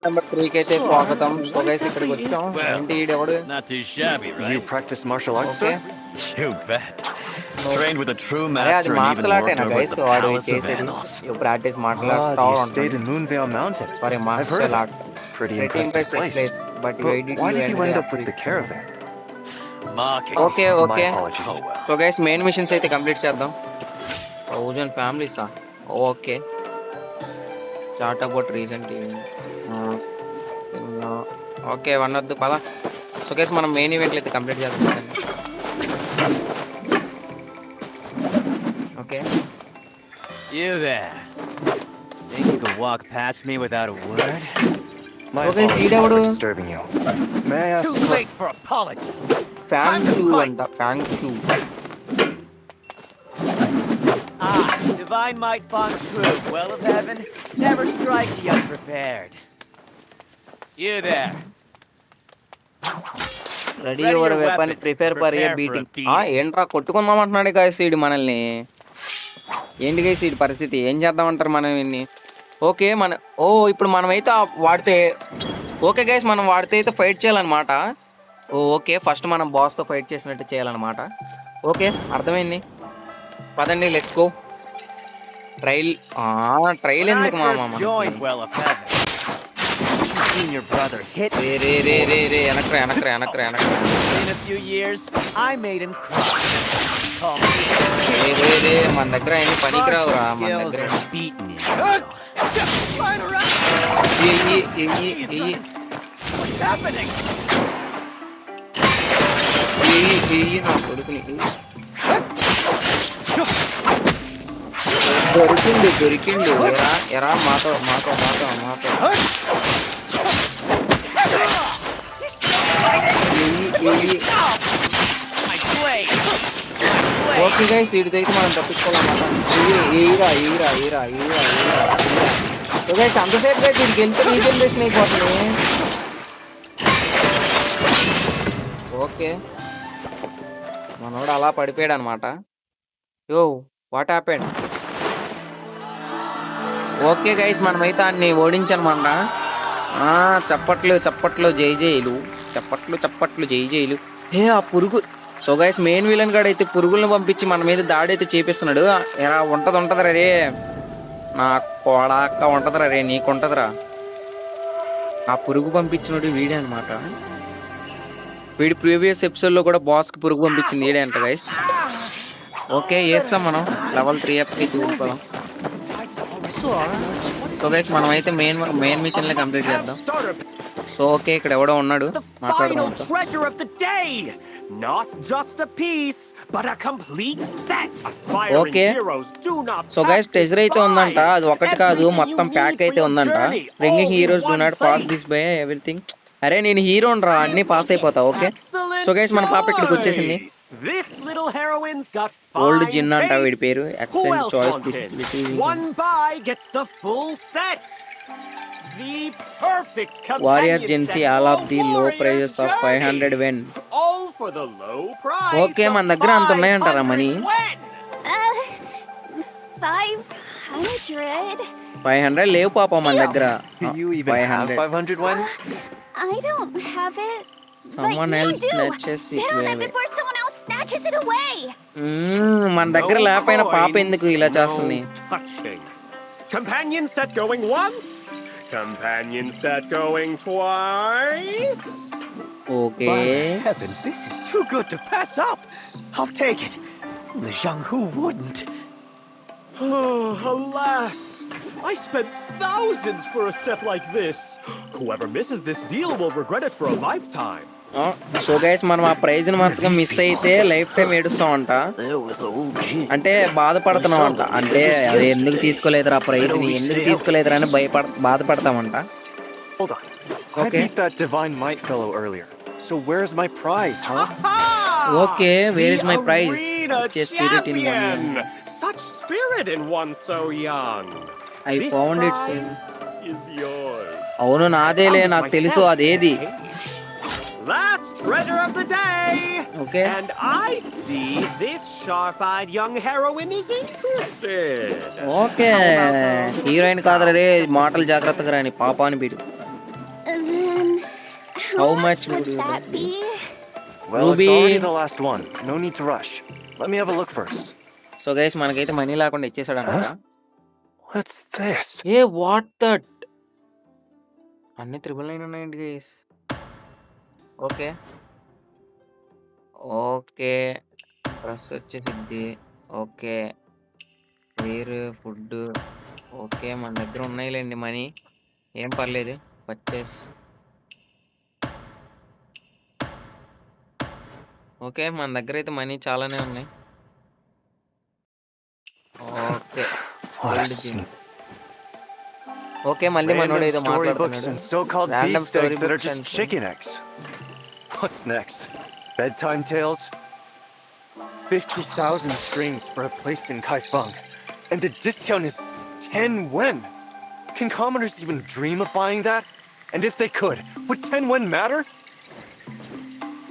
Number 3కి అయితే స్వాగతం. సో గైస్ ఇక్కడికి వచ్చాం. Well, ఏంటి ఈడెవడు? not too shabby, You right? practice martial arts, okay. sir? You bet. No. Trained with a true అరే అది master and even మార్షల్ ఆర్టేనా worked over at guys the వాడు Palace of చేసేది? Annals. Practice Ah, మాట్లాడుతూ you stayed ఉంటాడు. in Moonvale Mountain. Sorry I've heard martial of art. it. Pretty Pretty impressive impressive place. But But why did why you did you end end up up with the with- caravan? Mocking. Okay My okay. apologies. Oh well. So guys main missions అయితే complete చేద్దాం. 1000 ఫ్యామిలీసా? Okay. Chat about recent okay one వద్దు పద. So guys మనం main ఈవెంట్లు అయితే complete చేద్దాం. Okay You there. Think you could walk past me without a word? My Okay, apologies ఈడెవడు? for disturbing you. May I ask? Too late for apologies. Fang Shu అంట. Fang Shu. Ah, divine might feng shui, well of heaven, never strike the unprepared. You there. Ready Ready your your weapon weapon. Prepare for a Prepare for a beating. beating. ఏంట్రా కొట్టుకుందాం అంటున్నాడు guys ఈడు మనల్ని. ఏంటి guys ఈడి పరిస్థితి? ఏం చేద్దామంటారు మనం ఇన్ని? ఓకే ఇప్పుడు మనమైతే వాడితే ఓకే గైస్ మనం వాడితే అయితే ఫైట్ చేయాలన్నమాట. ఓకే ఫస్ట్ మనం బాస్తో ఫైట్ చేసినట్టు చేయాలన్నమాట. ఓకే అర్థమైంది. పదండి let's go. Trail When I ఎందుకు మామ first joined Well of Heaven, seen your brother hit me. Ray వెనక్రా. In a few years, I made him cry. Call me రే మన దగ్గర ఏమి పనికిరావురా. మన skills దగ్గర are beaten you. Line around. ఎయ్యి. What's happening? నా కొడుకుని దొరికిండు ఎరా మాతో My blade. ఓకే గైస్ వీడిదైతే మనం తప్పించుకోవాలన్నమాట. ఈరా గైస్ అంతసేపు గైస్ వీడికి ఎంత రీజనరేషన్ అయిపోతుంది. ఓకే మనోడు అలా పడిపోయాడు అనమాట. యో వాట్ హ్యాపెండ్? ఓకే గైస్ మనమైతే అన్ని ఓడించనమాట. చప్పట్లు జైలు ఆ పురుగు. సో గైస్ మెయిన్ విలన్ గాడు అయితే పురుగులను పంపించి మన మీద దాడి అయితే చేపిస్తున్నాడు. ఎలా ఉంటదిరా రే నా కోడాక్క ఉంటదిరా రే నీకు ఉంటదిరా. ఆ పురుగు పంపించినోడు వీడే అనమాట. వీడి ప్రీవియస్ ఎపిసోడ్లో కూడా బాస్కి పురుగు పంపించింది వీడే అంట గైస్. ఓకే చేస్తాం మనం లెవెల్ 3 చూసుకోదాం. సో గైస్ మనం అయితే మెయిన్ మిషన్లే కంప్లీట్ చేద్దాం. సో ఓకే ఇక్కడ ఎవడో ఉన్నాడు The మాట్లాడదాం. final treasure of the day! Not just a piece, but a complete set! Aspiring Okay. heroes do not so guys pass treasure this అయితే ఉందంట. by. అది ఒకటి కాదు Everything మొత్తం you ప్యాక్ need అయితే for your ఉందంట. journey, ringing all in heroes do one not pass place. This by everything. అరే నేను హీరోని రా అన్ని పాస్ అయిపోతా. ఓకే Excellent సో గైస్ మన పాప ఇక్కడికి వచ్చేసింది. choice. This little heroine's got old fine gin అంట వీడి taste. పేరు. Who excellent else choice. wanted? One buy gets the full set. The perfect warrior companion జెన్సీ set all for of the low warrior's prices of journey. 500 when. All for the low price. Okay, of మన దగ్గర అంత ఉన్నాయంటారా money? 500? 500 లేవు పాపం మన దగ్గర. Do you even have 500. 500 when? I don't have it. Someone but you else do. snatches it Get on it away. before someone else snatches it away. మన దగ్గర లేకపోయినా పాప ఎందుకు ఇలా చేస్తుంది? Touching. Companion set going once. Companion set going twice. Okay By heavens, this is too good to pass up. I'll take it. The Jianghu wouldn't. Oh, alas. I spent thousands for a set like this. Whoever misses this deal will regret it for a lifetime. So guys మనం ఆ prize ని మాత్రం miss అయితే life time ఏడుస్తామంట. There was old Jin. అంటే బాధపడుతున్నామంట. అంటే అది ఎందుకు తీసుకోలేదురా ప్రైజ్ ని ఎందుకు తీసుకోలేదురా అని బాధపడతామంట. Hold on. I Okay. beat that divine might fellow earlier. So where's my prize, huh? Aha! Okay, where is my The prize? arena Just spirit in one champion! hand. Such spirit in one so young. I This found it, sir. prize is yours. అవును నాదేలే నాకు తెలుసు అదేది. Last treasure of the day. Okay. And I see this sharp-eyed young heroine is interested. Okay heroine కాదురా రే మాటలు జాగ్రత్తగా రాని పాపాని మీరు. How much much would would you that like? be? Well, Ruby. it's already the last one. No need to rush. Let me have a look first. So guys మనకైతే money లేకుండా ఇచ్చేసాడు అనమాట. What's this? A what that, అన్ని 999 ఉన్నాయండి guys. Okay okay, dress వచ్చేసిద్ది. Okay, వేరు food. Okay, మన దగ్గర ఉన్నాయిలేండి మనీ, ఏం పర్లేదు. పర్చేస్. ఓకే, మన దగ్గర అయితే మనీ చాలానే ఉన్నాయి. Okay, What a old gym. scene. Okay, మళ్ళీ మనోడు Random ఏదో storybooks మాట్లాడుతున్నాడు. and so-called Random beast eggs that are storybooks just and- chicken eggs. What's next? Bedtime tales? 50,000 strings for a place in Kaifeng. And the discount is 10 wen. Can commoners even dream of buying that? And if they could, would 10 wen matter?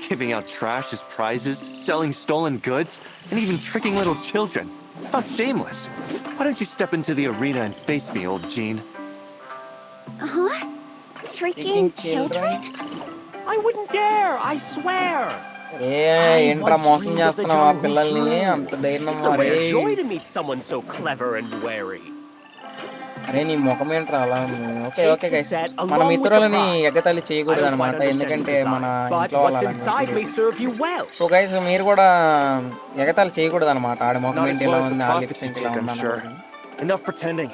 Giving out trash as prizes, selling stolen goods, and even tricking little children. How shameless. Why don't you step into the arena and face me, old Jean? Huh? Tricking children? I wouldn't dare, I swear. ఏ ఏంట్రా మోసం చేస్తున్నావు ఆ పిల్లల్ని, అంత ధైర్యం It's a మరి. rare joy to meet someone so clever and wary. అరే నీ ముఖం ఏంట్రా అలా ఉంది. ఓకే ఓకే గైస్, మన మిత్రులని ఎగతాళి చేయకూడదు అనమాట, ఎందుకంటే మన But ఇంట్లో what's వాళ్ళు inside may serve you well. So guys మీరు కూడా ఎగతాళి చేయకూడదు అనమాట. ఆడి ముఖం Not as ఏంటి well ఇలా as the ఉంది, ఆ profits లిప్స్ you ఏంటి ఇలా take, I'm ఉంది sure. అన్నమాట. Enough pretending.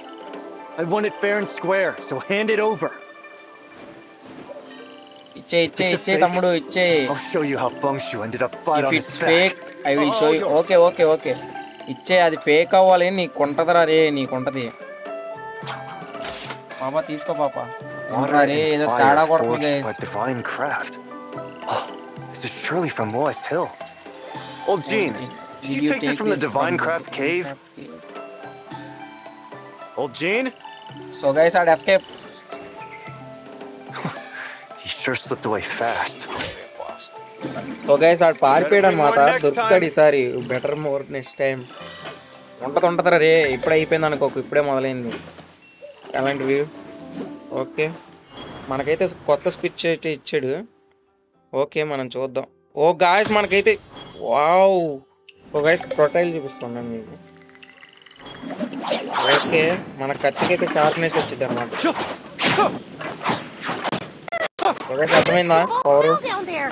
I want it fair and square, so hand it over. ఇచ్చే ఇచ్చే ఇచ్చే తమ్ముడు ఇచ్చే. I'll show you how Feng Shu ended up flat if on it's his back. Fake I will show you. Okay okay okay ఇచ్చే, అది fake అవ్వాలి, నీకు ఉంటదిరా రే, నీకు ఉంటది. పాపా తీసుకో పాపా. Water రే and ఏదో తేడా fire కొడుతుంది forged by guys. divine craft. Oh, this is surely from Moist Hill. Old Jean, did you take this from the divine craft cave? Old Jean? So guys ఆడ escape. He sure slipped away fast. So guys ఆడు పారిపోయాడు అనమాట, దొరుకుతాడు ఈసారి. Better more next time. ఉంటదిరా రే, ఇప్పుడే అయిపోయింది అనుకోకు, ఇప్పుడే మొదలైంది అలాంటివి. ఓకే, మనకైతే కొత్త స్పిచ్ అయితే ఇచ్చాడు. ఓకే మనం చూద్దాం. ఓ గాయస్ మనకైతే వావ్. ఓ గాయస్ ప్రొటైల్ చూపిస్తున్నాను మీకు. ఓకే, మన కత్తికైతే షార్ప్నెస్ వచ్చింది అనమాట. అర్థమైందా power? All down there.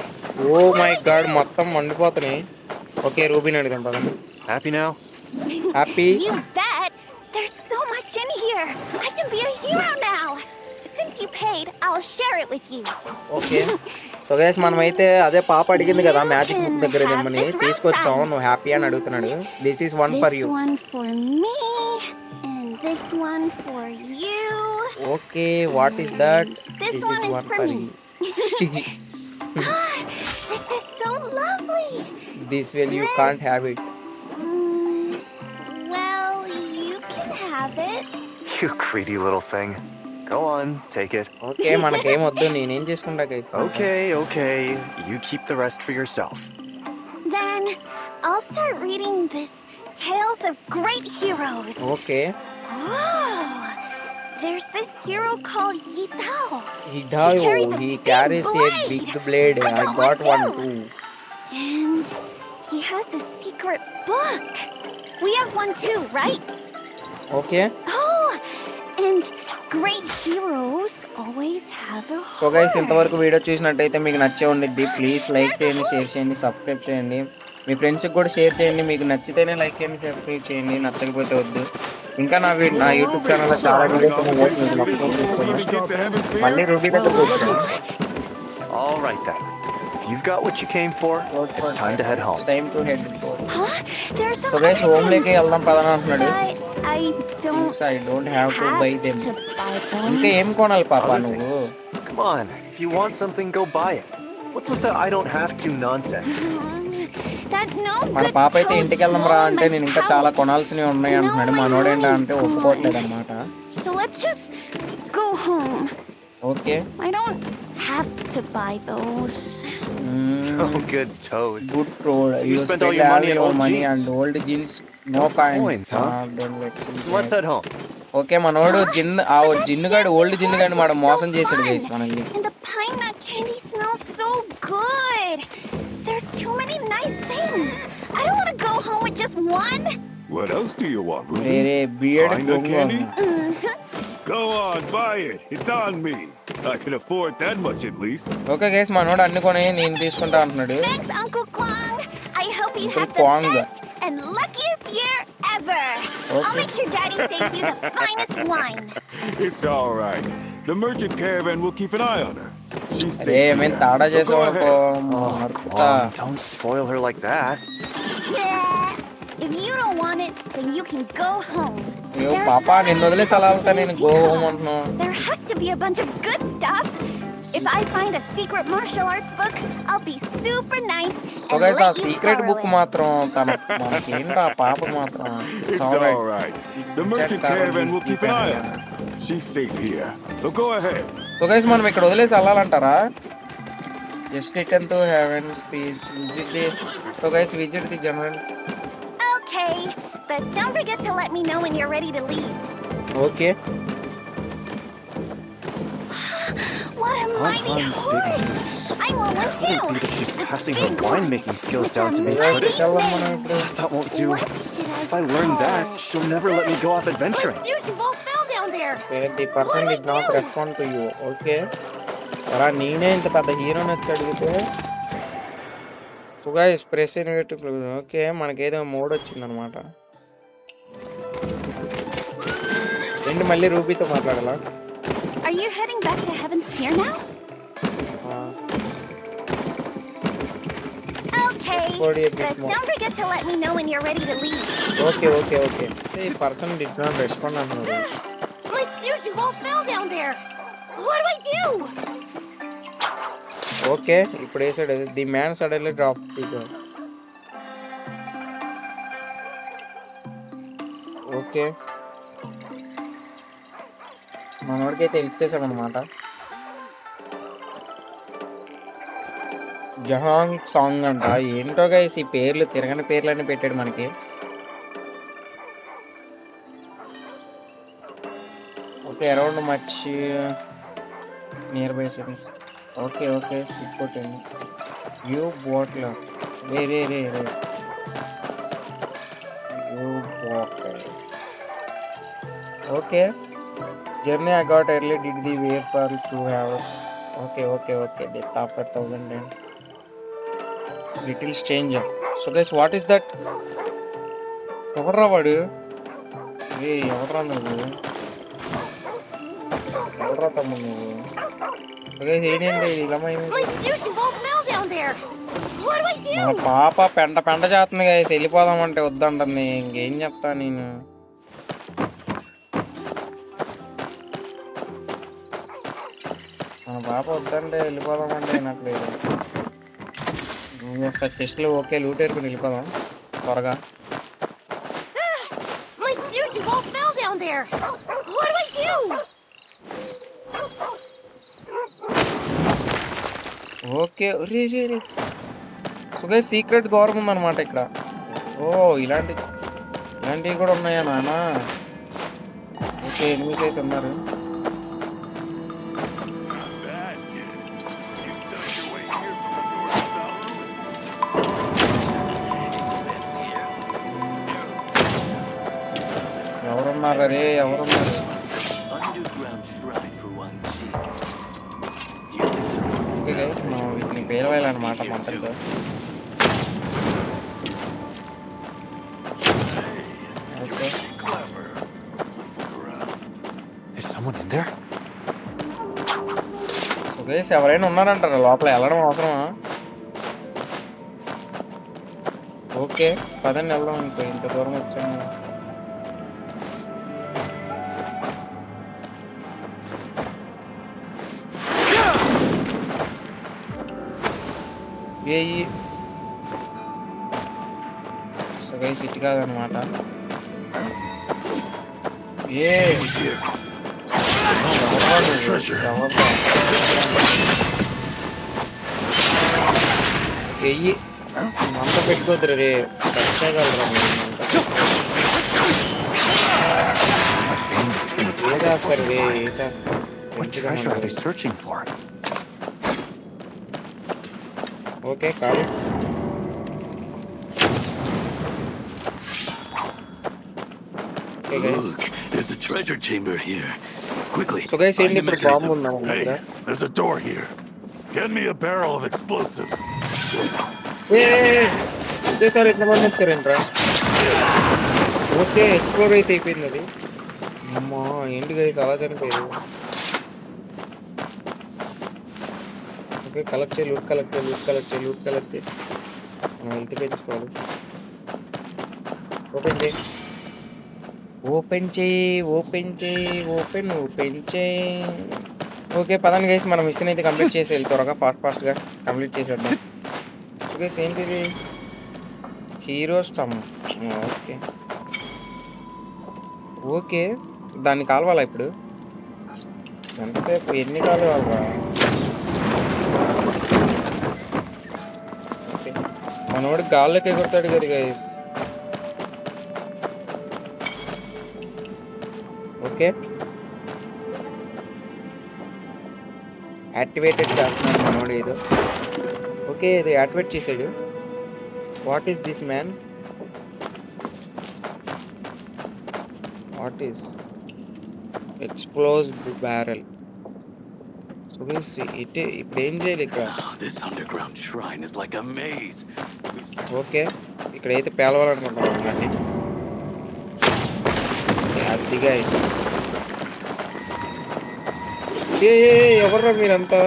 Oh my God, మొత్తం మండిపోతున్నాయి. ఓకే, రూబీని అడుగుతాం. Happy now? Happy. You bet. There's so much in here. I can be a hero now. Since you paid, I'll share it with you. Okay so guys మనమైతే అదే పాప అడిగింది కదా magic book దగ్గర తెమ్మని, తీసుకొచ్చాం. నువ్వు హ్యాపీ అని అడుగుతున్నాడు. This is one for This you. one for me, and this one for you. Okay, what is that? This this one is is one for for me. You. This is so lovely. This will you can't have it. Mm, well, you can have it. You greedy little thing. Go on, take it. Okay మనకేం వద్దు, నేనేం చేసుకుంటా guys. Okay. You keep the rest for yourself. Then I'll start reading this Tales of Great Heroes. Okay, Oh, there's this hero called Yi Tao. he carries a big blade. I got one too. And he has a secret book. We have one too, right? Okay Oh, and great heroes always have a so guys heart. ఇంతవరకు video చూసినట్టయితే మీకు నచ్చే ఉండిద్ది. Please like చేయండి, share చేయండి, subscribe చేయండి. మీ ఫ్రెండ్స్కి కూడా షేర్ చేయండి. మీకు నచ్చితేనే లైక్ చేయండి, సబ్స్క్రైబ్ చేయండి, నచ్చకపోతే వద్దు. ఇంకా నా యూట్యూబ్ ఛానల్లో చాలా వీడియోస్ మళ్ళీ రూబీ దగ్గర All right then. If you've got what you came for, it's time to head home. Time to head. Huh? There's some so guys other home లేకి things, వెళ్దాం పదన అంటున్నాడు. but I don't I don't have to have by them. to buy them. ఇంకా ఏం కొనాలి పాప Other నువ్వు? things. Come on, if you want something, go buy it. What's with the I don't have to nonsense? That no మన good పాప అయితే toad ఇంటికి వెళ్దాం రా stole అంటే my నేను ఇంకా చాలా pouch. కొనాల్సినవి ఉన్నాయి అంటున్నాడు. మనోడేంటా అంటే ఒప్పుకోవట్లేదు అనమాట. So let's just go home. Okay, I don't have to buy those. Oh, good toad. Good road. So you spent all your money on old money jeans? And old jeans, no No coins. coins, huh? Let's head home. Okay మనోడు జిన్నుగాడు, old జిన్నుగాడు మన మోసం చేసాడు guys మనల్ని. And the pine nut candy smells so good. There are too many nice things. I don't want to go home with just one. What else do you want, ray Ruby? Ray beard Find a candy? Mhm. Go on, buy it. It's on me. I can afford that much at least. Okay guys మనోడు అన్ని కొని నేను తీసుకుంటా అంటున్నాడు. Thanks, Uncle Kwong. I hope you Uncle have the Kwong. best and luckiest year ever. I'll Okay. make sure Daddy saves you the finest wine. It's all right. The merchant caravan will keep an eye on her. She's safe. రే మేము here. తాడా So go చేసామనుకో ahead. నడుపుతా. Kwong, don't spoil her like that. Yeah. If you don't want it, then you can go home. అయ్యో There are పాప so నిన్ను many వదిలేసి అలా వెళ్తా నేను things go here. Home అంటున్నావు. There has to be a bunch of good stuff. If I find a secret martial arts book, I'll be super nice so and guys ఆ let you secret borrow book it. మాత్రం తన మనకేంటి ఆ పాప మాత్రం It's all right. The merchant caravan will keep an eye on her. She's safe here. So go ahead. So guys మనం ఇక్కడ వదిలేసి వెళ్ళాలంటారా? Just return to heaven space visit the so guys visit the general. Okay, but don't forget to let me know when you're ready to leave. Okay What a mighty Un's big horse! moose. I want one That would too. be that she's The passing her big one. winemaking skills With down the to me, mighty but ఎక్కడికి వెళ్ళాం మనం ఇప్పుడు? thing. that won't do. What should If I learn call that, it? she'll never let me go off adventuring. Usual fell down there. The person did not respond to you. Okay అలా నేనే ఇంత పెద్ద హీరోని వచ్చి అడిగితే so guys press invade okay మనకేదో mode వచ్చిందనమాట. ఏంటి మళ్ళీ రూబీతో మాట్లాడాలా? Are you heading back to Heaven's Pier now? Okay, What do you but think more? don't forget to let me know when you're ready to leave. Okay okay okay ఈ person did not respond అంటున్నారు. My usual fell down there. What do I do? Okay ఇప్పుడు వేసాడు the man suddenly drop. Okay మనోడికి అయితే help చేసామన్నమాట. జహాంగ్ song అంట ఏంటో guys ఈ పేర్లు తిరగని పేర్లన్నీ పెట్టాడు మనకి. Okay around much near by sense. Okay okay skip కొట్టండి. వ్యూ బాటిల్ రే రే రే రే view battle. Okay journey I got early did the wait for 2 hours. Okay depth after 1000 and little stranger. So guys what is that? ఎవర్రా వాడు? ఏ ఎవర్రా నువ్వు? ఎవర్రా తమ్ముడు నువ్వు? ఏంటండి ఇలా My usual fell down there. What do I మన do? పాప పెంట పెంట చేస్తుంది గైస్ వెళ్ళిపోదామంటే వద్దంటుంది. ఇంకేం చెప్తా నేను. మన పాప వద్దంటే వెళ్ళిపోదామంటే నాకు లేదు. ఒకసారి టెస్ట్లో ఓకే లూట్ ఏరుకుని వెళ్ళిపోదాం త్వరగా. My usual fell down there. What do I do? Okay రే రే రే సో గైస్ సీక్రెట్ ద్వారం ఉందన్నమాట ఇక్కడ. ఓ ఇలాంటివి కూడా ఉన్నాయా నాన్న? ఓకే ఎనిమిస్ అయితే ఉన్నారు. ఎవరున్నారు రే ఎవరున్నారు? Underground shrine for Wang Xi. Okay guys మనం వీటిని పేరవేయాలన్నమాట మంత్రంతో. Okay Is someone in there? Guys ఎవరైనా ఉన్నారంటారా లోపల? వెళ్ళడం అవసరమా? ఓకే పదండి వెళ్దాం. ఇంత దూరం వచ్చాము. ఏయి సో గైస్ ఇటు కాదనమాట. ఏ వెయ్యి మంట పెట్టుకోద్దురు రే వచ్చేయగలరా ఏదేస్తారు రే What treasure are they searching for? Okay కాదు. Look, there's a treasure chamber here. Quickly, so guys find ఏంటి the ఇప్పుడు mechanism. బాంబు ఉందా మన దగ్గర? Hey, there's a door here. Get me a barrel of explosives. ఒకేసారి ఎంతమంది వచ్చారేంట్రా? Okay explore అయితే అయిపోయింది అది. అమ్మా ఏంటి గైస్ అలా చనిపోయారు. ఓకే కలెక్ట్ చేయి, లూట్ కలెక్ట్ చేయి, లూట్ కలెక్ట్ చేయి, లూట్ కలెక్ట్ చేయి. మనం హెల్త్ పెంచుకోవాలి. ఓపెన్ చేయి, ఓపెన్ చేయి, ఓపెన్ చేయి, ఓపెన్ చేయి. ఓకే పదండి గైస్, మనం మిషన్ అయితే కంప్లీట్ చేసి వెళ్ళి త్వరగా ఫాస్ట్గా కంప్లీట్ చేసేద్దాం. సో గైస్ ఏంటిది? హీరో స్టమ్. ఓకే ఓకే దాన్ని కాలవాలా ఇప్పుడు? ఎంతసేపు ఎన్ని కాలువాలా? ఓకే మనోడు గాల్లోకి ఎగురుతాడు కదా గైస్. ఓకే యాక్టివేటెడ్ చేస్తున్నాడు మనోడు ఏదో. ఓకే ఇది యాక్టివేట్ చేసాడు. What is this man? What is exploded barrel? So guys ఇటే ఇప్పుడు ఏం చేయాలి ఇక్కడ? This underground shrine is like a maze. Okay ఇక్కడైతే పేలవాలనుకుంటున్నాం కానీ అదిగా ఎవర్రా మీరంతా?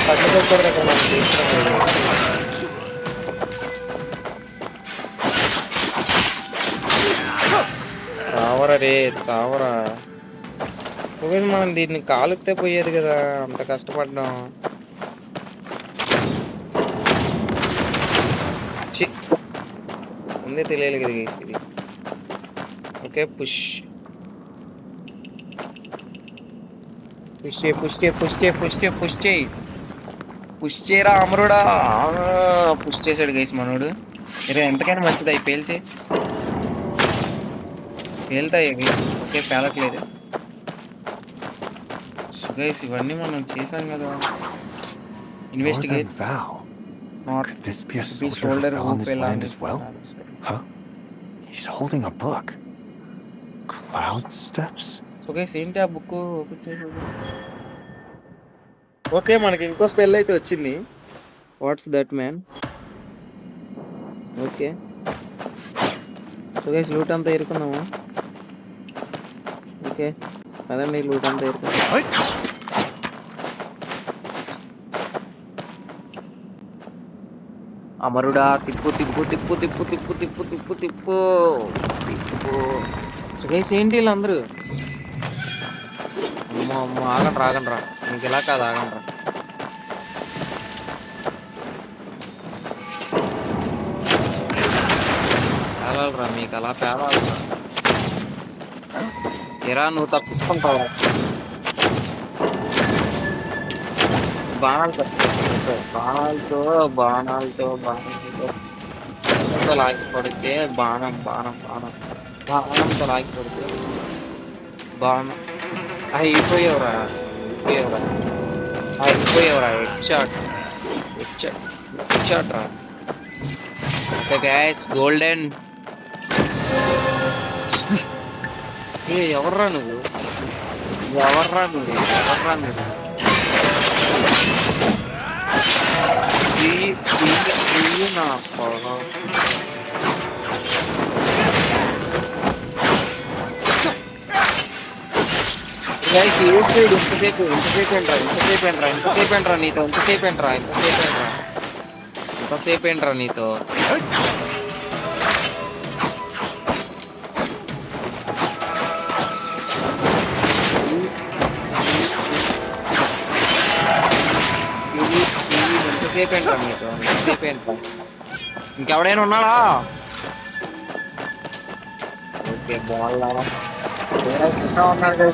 పట్టుకోకూడదు ఇక్కడ మనం తీసుకున్నాం. చావరా రే చావరా. ఒకవేళ మనం దీన్ని కాలుస్తే పోయేది కదా, అంత కష్టపడ్డాం. ముందే తెలియాలి కదా గైస్ ఇది. ఓకే పుష్ పుష్ చేయి, పుష్ చేయి, పుష్ చేయి, పుష్ చేయి, పుష్ చేయి, పుష్ చేయరా అమరుడా. పుష్ చేశాడు గైస్ మనోడు. ఇరే ఎంతకైనా మంచిది అవి పేల్చి పేలుతాయి అవి. ఓకే పేలట్లేదు. సో గైస్ ఇవన్నీ మనం చేసాం కదా. Investigate. Val. Not Could this be a be soldier shoulder who fell on who this fell on land this as well? Huh? He's holding a book. Cloud Steps? So guys ఏంటి ఆ book open చేసి? Okay మనకి ఇంకో spell అయితే వచ్చింది. What's that man? Okay so guys loot అంతా ఎరుకున్నాము. Okay అదండి loot అంతా ఎరుకున్నాం. అమరుడా తిప్పు తిప్పు తిప్పు తిప్పు తిప్పు తిప్పు తిప్పు తిప్పు తిప్పు. సో గైస్ ఏంటి వీళ్ళందరూ? అమ్మో అమ్మో ఆగండ్రా ఆగండ్రా, మీకు ఇలా కాదు ఆగండ్రా. పేలాలరా మీకు అలా పేలాలరా. ఎరా నువ్వు తప్పించుకుంటావా? బాణాలతో బాణాలతో బాణాలతో బాణాలతో లాగి పడితే బాణం బాణం బాణం బాణంతో లాగి పడితే బాణం అయిపోయేవరా అయిపోయేవరా అయిపోయేవరా. Head shot head shot head shot రా. Okay guys golden. ఎవర్రా నువ్వు? ఎవర్రా నువ్వు? ఎవర్రా నువ్వు? నా పొలం ఇంతసేపు ఇంతసేపు ఏంట్రా ఇంతసేపు ఏంట్రా ఇంతసేపు ఏంట్రా నీతో ఇంతసేపు ఏంట్రా ఇంతసేపు ఏంట్రా ఇంతసేపు ఏంట్రా నీతో? ఎంతసేపు ఏంట్రా నీతో ఎంతసేపు ఏంట్రా? ఇంకెవడైనా ఉన్నాడా? ఓకే బాగున్నా ఉన్నాడు కదా.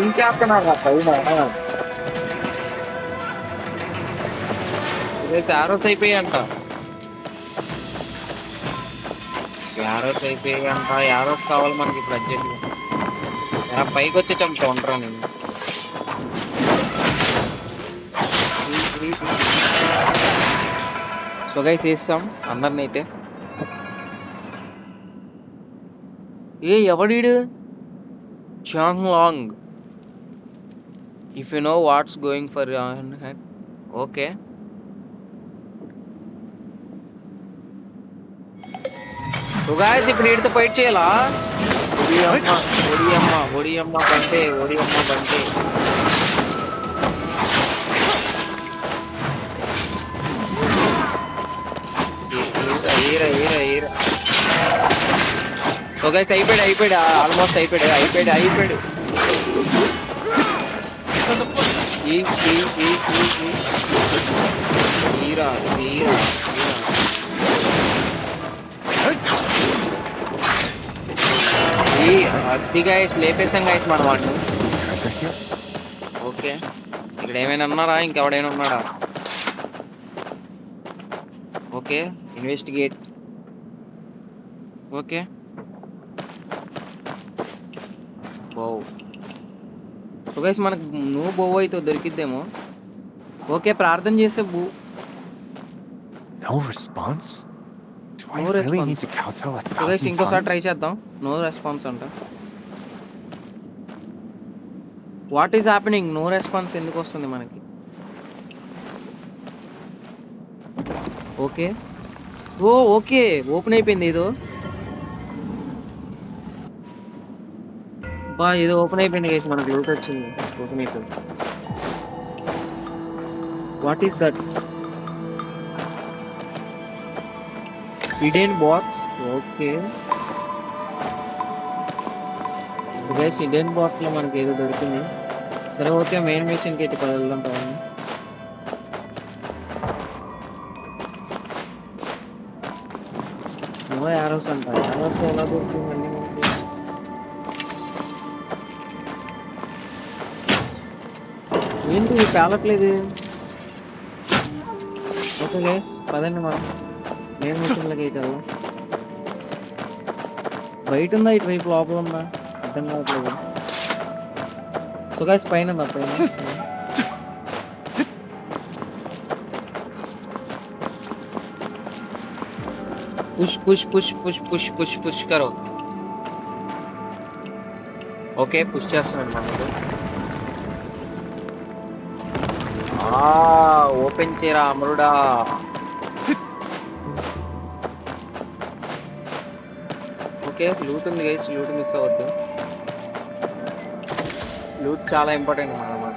ఏం చేస్తున్నారా పైన? యారోస్ అయిపోయాయంట. యారోస్ కావాలి మనకి ఇప్పుడు అర్జెంట్గా. పైకి వచ్చి చంపుతా ఉంటారా నేను. సో గైస్ వేస్తాం అందరిని అయితే. ఎవడీడు? Chang Long. If you know what's going for head. Okay. So guys ఇప్పుడు వీడితో ఫైట్ చేయాలా? ఒడియమ్మ బంటే. ఈర. సో గైస్ అయిపోయాడు. ఆల్మోస్ట్ అయిపోయాడు. ఈరా. అది గైస్ లేపేసాం గైస్ మనం వాడిని. ఓకే ఇక్కడ ఏమైనా ఉన్నారా? ఇంకెవడైనా ఉన్నాడా? Okay investigate. Okay so guys మనకు నువ్వు బోవ్ అయితే దొరికిద్దేమో. ఓకే ప్రార్థన చేసే No response? Do I No really response. need to kowtow 1,000 so guys ఇంకోసారి ట్రై times? చేద్దాం. నో రెస్పాన్స్ అంట. What is happening? No response ఎందుకు వస్తుంది మనకి? ఓకే ఓకే ఓపెన్ అయిపోయింది ఏదో. ఏదో ఓపెన్ అయిపోయింది గైస్. మనకు లూట్ వచ్చింది. ఓపెన్ అయిపోయింది. What is that? Hidden box. Okay guys hidden box లో మనకి ఏదో దొరికింది. సరే ఓకే మెయిన్ మిషన్కి అయితే వెళ్దాం పదండి. యారోస్ అంట. యారోస్ ఎలా దొరుకుతుందండి మనకి? ఏంటి పేలట్లేదు? ఓకే గైస్ పదండి మనం మెయిన్ మిషన్లకి అయితే వెళ్దాం. బయట ఉందా ఇటువైపు లోపల ఉందా అర్థం కావట్లేదు. సో గైస్ పైన పుష్ కరో. ఓకే పుష్ చేస్తున్నాడు మనకు. ఓపెన్ చేయరా అమరుడా. ఓకే లూట్ ఉంది గైస్. లూట్ మిస్ అవ్వద్దు. లూట్ చాలా ఇంపార్టెంట్ అన్నమాట.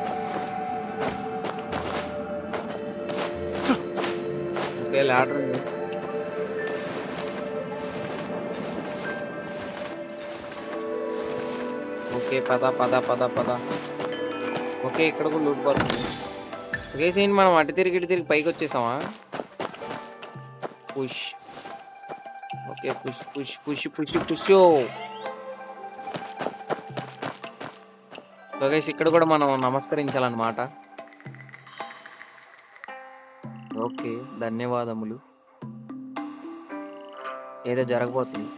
ఓకే ల్యాడర్ ఉంది. ఓకే పద. ఓకే ఇక్కడ కూడా లూట్ పోతుంది. ఓకే సీన్ మనం అటు తిరిగి పైకి వచ్చేసామా? Push. Okay push. So guys ఇక్కడ కూడా మనం నమస్కరించాలన్నమాట. ఓకే ధన్యవాదములు. ఏదో జరగబోతుంది.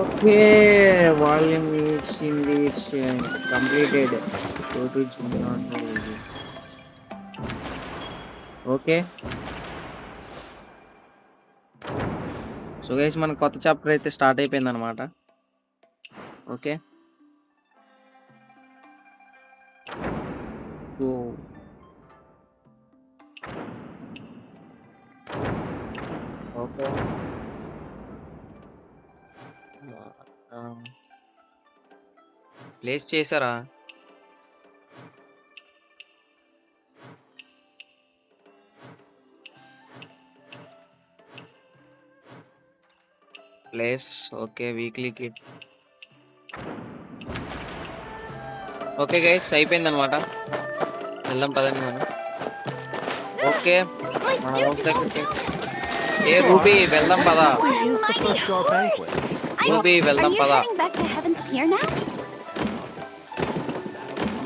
Okay volume completed. Okay so guys మన కొత్త చాప్టర్ అయితే స్టార్ట్ అయిపోయింది అనమాట. ఓకే ఓకే ప్లేస్ చేశారా? Place okay weekly kit. Okay guys అయిపోయింది అనమాట. వెళ్దాం పదండి మనం. ఓకే మన హౌస్ దగ్గరికి. రూబీ వెళ్దాం పదా. రూబీ వెళ్దాం పదా.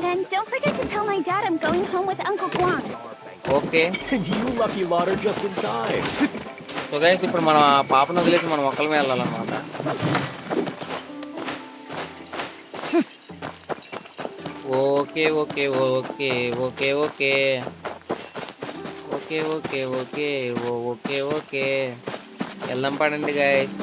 Then don't forget to tell my dad I'm going home with Uncle Guang. Okay. And you lucky lot are just in time. So guys ఇప్పుడు మనం ఆ పాపను వదిలేసి మనం ఒక్కలమే వెళ్ళాలన్నమాట. Okay okay okay okay okay okay okay okay okay okay వెళ్దాం పడండి గైస్.